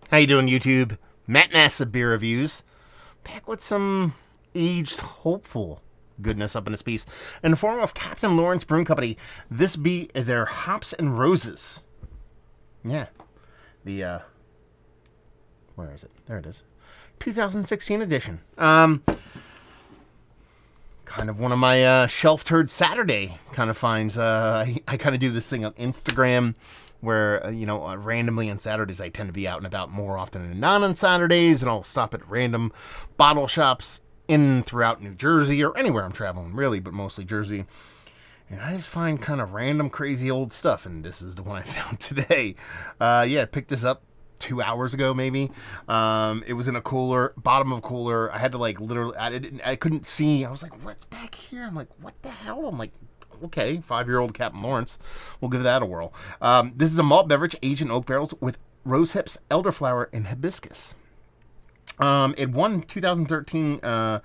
How you doing, YouTube? Matt Nassa Beer Reviews. Back with some aged hopeful goodness up in this piece. In the form of Captain Lawrence Brewing Company, this be their Hops and Roses. Yeah. The, where is it? There it is. 2016 edition. Kind of one of my shelf turd Saturday kind of finds. I kind of do this thing on Instagram where, randomly on Saturdays I tend to be out and about more often than not on Saturdays, and I'll stop at random bottle shops in and throughout New Jersey or anywhere I'm traveling, really, but mostly Jersey. And I just find kind of random, crazy old stuff, and this is the one I found today. I picked this up 2 hours ago, maybe. It was in a cooler, bottom of a cooler. I had to literally, I couldn't see. I was like, what's back here? I'm like, what the hell? I'm like, okay, 5-year-old Captain Lawrence. We'll give that a whirl. This is a malt beverage aged in oak barrels with rose hips, elderflower, and hibiscus. It won 2013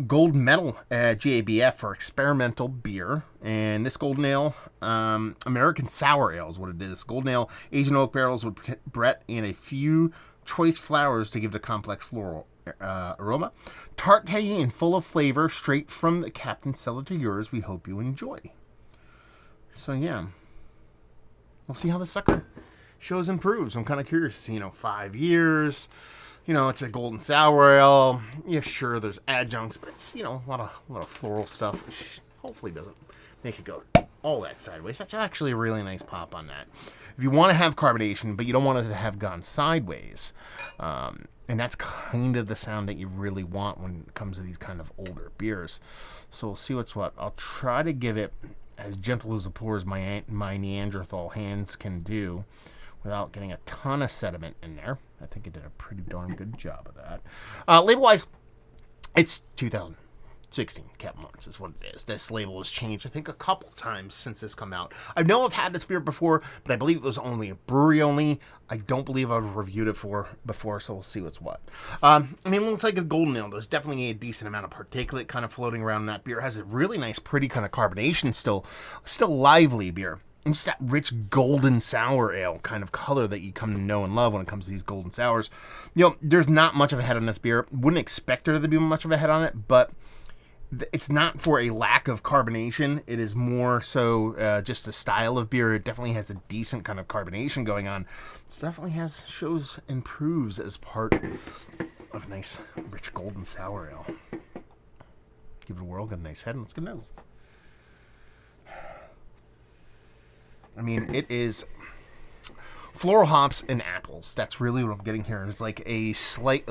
gold medal at GABF for experimental beer, and this golden ale, American sour ale is what it is. Golden ale, aged in oak barrels with Brett and a few choice flowers to give it a complex floral aroma. Tart, tangy, and full of flavor, straight from the Captain's cellar to yours. We hope you enjoy. So yeah, we'll see how the sucker shows and proves. I'm kind of curious. 5 years. It's a golden sour ale. Yeah, sure, there's adjuncts, but it's, a lot of floral stuff, which hopefully doesn't make it go all that sideways. That's actually a really nice pop on that. If you want to have carbonation, but you don't want it to have gone sideways, and that's kind of the sound that you really want when it comes to these kind of older beers. So we'll see what's what. I'll try to give it as gentle as a pour as my Neanderthal hands can do, without getting a ton of sediment in there. I think it did a pretty darn good job of that. Label-wise, it's 2016 Captain Lawrence is what it is. This label has changed, I think, a couple times since this come out. I know I've had this beer before, but I believe it was only a brewery only. I don't believe I've reviewed it before, so we'll see what's what. It looks like a golden ale. There's definitely a decent amount of particulate kind of floating around in that beer. It has a really nice, pretty kind of carbonation still lively beer. And just that rich golden sour ale kind of color that you come to know and love when it comes to these golden sours. There's not much of a head on this beer. Wouldn't expect there to be much of a head on it, but it's not for a lack of carbonation. It is more so just the style of beer. It definitely has a decent kind of carbonation going on. It definitely shows and proves as part of a nice, rich golden sour ale. Give it a whirl, get a nice head, and let's get a nose. It is floral hops and apples. That's really what I'm getting here. It's like a slight,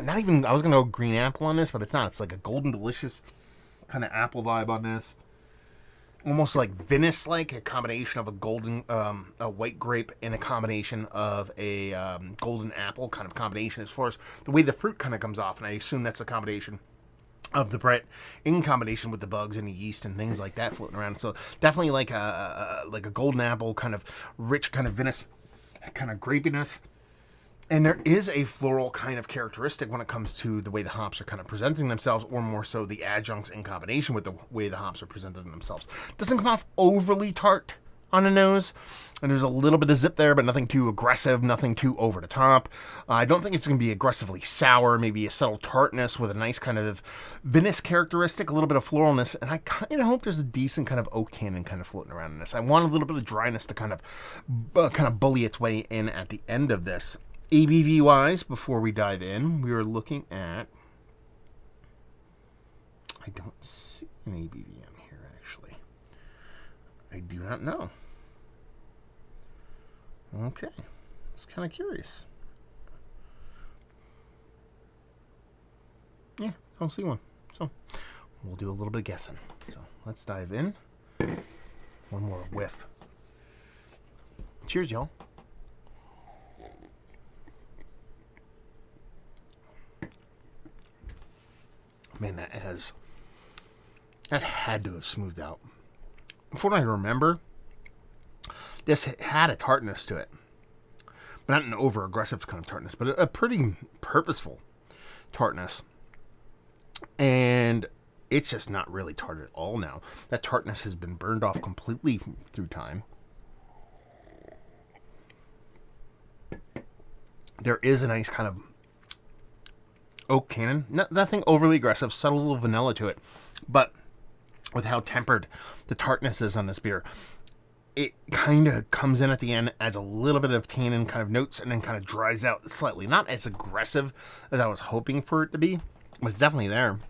not even, I was going to go green apple on this, but it's not. It's like a golden delicious kind of apple vibe on this. Almost like Venice-like, a combination of a golden, a white grape and a combination of a golden apple kind of combination as far as the way the fruit kind of comes off. And I assume that's a combination of the Brett in combination with the bugs and the yeast and things like that floating around. So definitely like a golden apple kind of rich kind of Venice kind of grapiness. And there is a floral kind of characteristic when it comes to the way the hops are kind of presenting themselves, or more so the adjuncts in combination with the way the hops are presenting themselves. Doesn't come off overly tart on the nose, and there's a little bit of zip there, but nothing too aggressive, nothing too over the top. I don't think it's going to be aggressively sour, maybe a subtle tartness with a nice kind of Venice characteristic, a little bit of floralness, and I kind of hope there's a decent kind of oak tannin kind of floating around in this. I want a little bit of dryness to kind of bully its way in at the end of this. ABV-wise, before we dive in, we are looking at, I don't see an ABV on here, actually. I do not know. Okay. It's kind of curious. Yeah, I don't see one. So, we'll do a little bit of guessing. So, let's dive in. One more whiff. Cheers, y'all. Man, that had to have smoothed out. From what I remember, this had a tartness to it. But not an over-aggressive kind of tartness, but a pretty purposeful tartness. And it's just not really tart at all now. That tartness has been burned off completely through time. there is a nice kind of oak tannin. Nothing overly aggressive, subtle little vanilla to it. But with how tempered the tartness is on this beer, it kind of comes in at the end, adds a little bit of tannin kind of notes, and then kind of dries out slightly. Not as aggressive as I was hoping for it to be, but it's definitely there.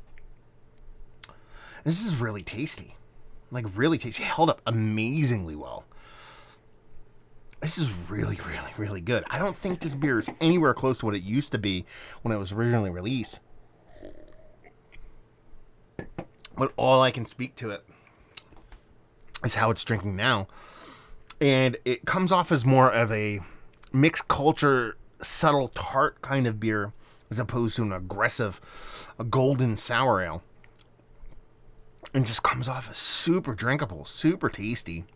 This is really tasty. Like, really tasty. It held up amazingly well. This is really, really, really good. I don't think this beer is anywhere close to what it used to be when it was originally released. But all I can speak to it is how it's drinking now. And it comes off as more of a mixed culture, subtle tart kind of beer, as opposed to an aggressive, a golden sour ale. And just comes off as super drinkable, super tasty.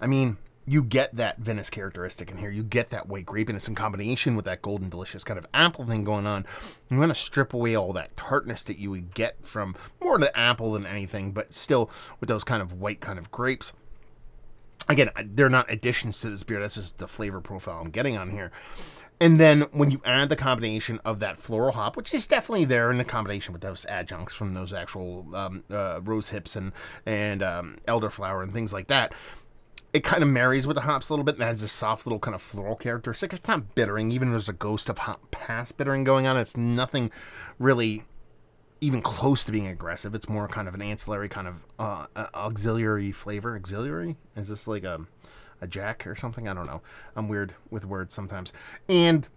I mean, you get that Venice characteristic in here. You get that white grapiness in combination with that golden delicious kind of apple thing going on. I'm going to strip away all that tartness that you would get from more the apple than anything, but still with those kind of white kind of grapes. Again, they're not additions to this beer. That's just the flavor profile I'm getting on here. And then when you add the combination of that floral hop, which is definitely there in the combination with those adjuncts from those actual rose hips and elderflower and things like that, it kind of marries with the hops a little bit and adds this soft little kind of floral characteristic. It's not bittering, even there's a ghost of hop past bittering going on. It's nothing really even close to being aggressive. It's more kind of an ancillary kind of auxiliary flavor. Auxiliary? Is this like a jack or something? I don't know. I'm weird with words sometimes. And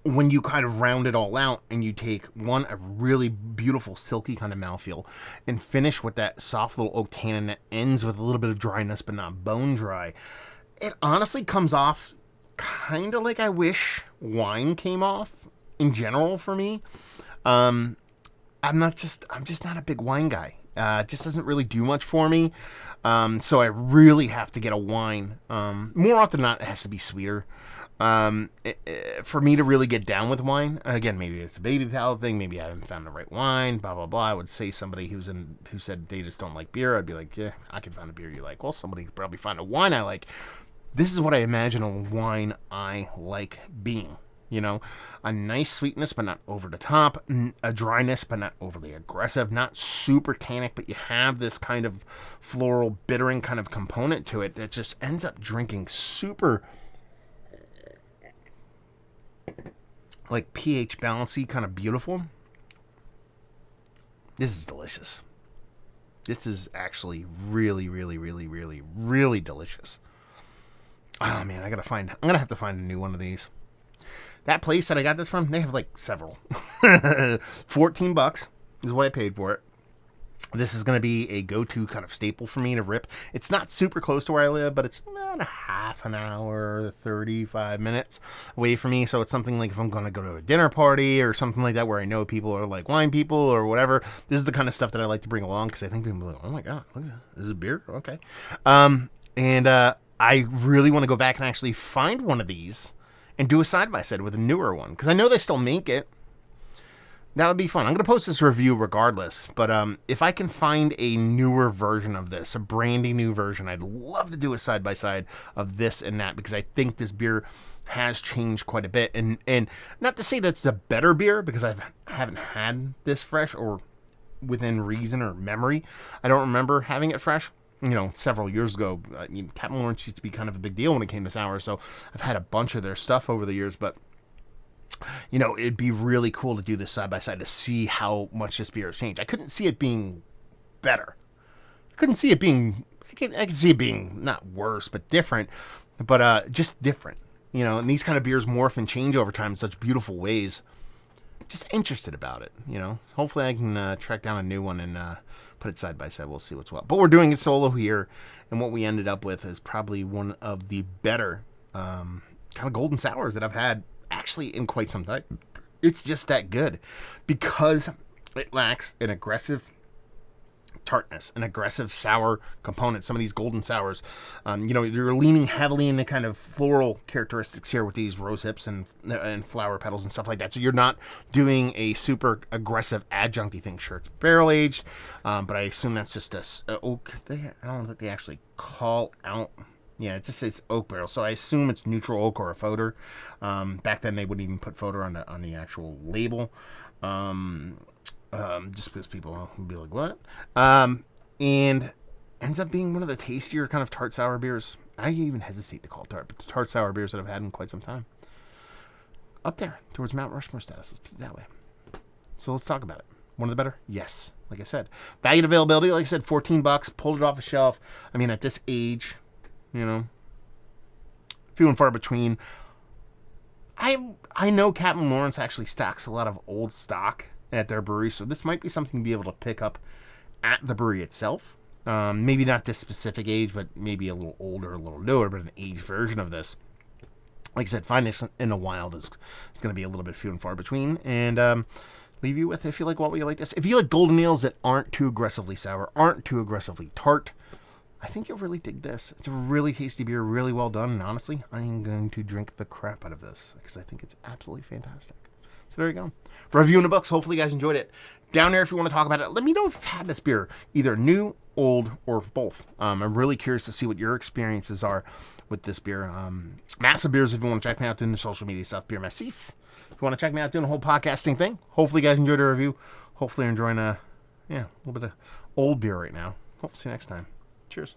when you kind of round it all out and you take a really beautiful silky kind of mouthfeel and finish with that soft little oak tannin that ends with a little bit of dryness but not bone dry, it honestly comes off kind of like I wish wine came off in general for me. I'm just not a big wine guy. It just doesn't really do much for me. So I really have to get a wine. More often than not, it has to be sweeter. For me to really get down with wine, again, maybe it's a baby palate thing. Maybe I haven't found the right wine, blah, blah, blah. I would say somebody who said they just don't like beer. I'd be like, yeah, I can find a beer you like. Well, somebody could probably find a wine I like. This is what I imagine a wine I like being. You know, a nice sweetness, but not over the top. A dryness, but not overly aggressive. Not super tannic, but you have this kind of floral, bittering kind of component to it that just ends up drinking super, like pH balancey, kind of beautiful. This is delicious. This is actually really, really, really, really, really delicious. Oh man, I'm gonna have to find a new one of these. That place that I got this from, they have like several. $14 is what I paid for it. This is going to be a go-to kind of staple for me to rip. It's not super close to where I live, but it's about a half an hour, 35 minutes away from me. So it's something like if I'm going to go to a dinner party or something like that where I know people are like wine people or whatever, this is the kind of stuff that I like to bring along because I think people are like, oh my God, look at that. This is a beer? Okay. I really want to go back and actually find one of these and do a side-by-side with a newer one. Because I know they still make it. That would be fun. I'm going to post this review regardless. But if I can find a newer version of this, a brandy new version, I'd love to do a side-by-side of this and that. Because I think this beer has changed quite a bit. And not to say that's a better beer. Because I haven't had this fresh or within reason or memory. I don't remember having it fresh. You know, several years ago, Captain Lawrence used to be kind of a big deal when it came to sour, so I've had a bunch of their stuff over the years, but, you know, it'd be really cool to do this side-by-side to see how much this beer has changed. I couldn't see it being better. I could see it being not worse, but different, but just different, you know, and these kind of beers morph and change over time in such beautiful ways. Just interested about it, you know. Hopefully I can track down a new one and put it side by side. We'll see what's what. But we're doing it solo here, and what we ended up with is probably one of the better kind of golden sours that I've had actually in quite some time. It's just that good because it lacks an aggressive tartness, an aggressive sour component. Some of these golden sours, you know, you're leaning heavily into kind of floral characteristics here with these rose hips and flower petals and stuff like that. So you're not doing a super aggressive adjuncty thing. Sure, it's barrel aged, but I assume that's just oak. I don't think they actually call out Yeah, it just says oak barrel, so I assume it's neutral oak or a fodder. Back then, they wouldn't even put fodder on the actual label, just because people would be like, "What?" And ends up being one of the tastier kind of tart sour beers. I even hesitate to call it tart, but tart sour beers that I've had in quite some time. Up there towards Mount Rushmore status. Let's put it that way. So let's talk about it. One of the better? Yes. Like I said, value and availability. Like I said, $14. Pulled it off the shelf. I mean, at this age, few and far between. I know Captain Lawrence actually stocks a lot of old stock at their brewery, so this might be something to be able to pick up at the brewery itself. Maybe not this specific age, but maybe a little older, a little newer, but an aged version of this. Like I said, find this in the wild is going to be a little bit few and far between. And leave you with, if you like what we like this. If you like golden ales that aren't too aggressively sour, aren't too aggressively tart, I think you'll really dig this. It's a really tasty beer, really well done. And honestly, I am going to drink the crap out of this because I think it's absolutely fantastic. So there you go. Review in the books. Hopefully you guys enjoyed it. Down there, if you want to talk about it, let me know if you've had this beer, either new, old, or both. I'm really curious to see what your experiences are with this beer. Massive Beers, if you want to check me out doing the social media stuff. Beer Massif. If you want to check me out doing the whole podcasting thing. Hopefully you guys enjoyed the review. Hopefully you're enjoying a little bit of old beer right now. Hope to see you next time. Cheers.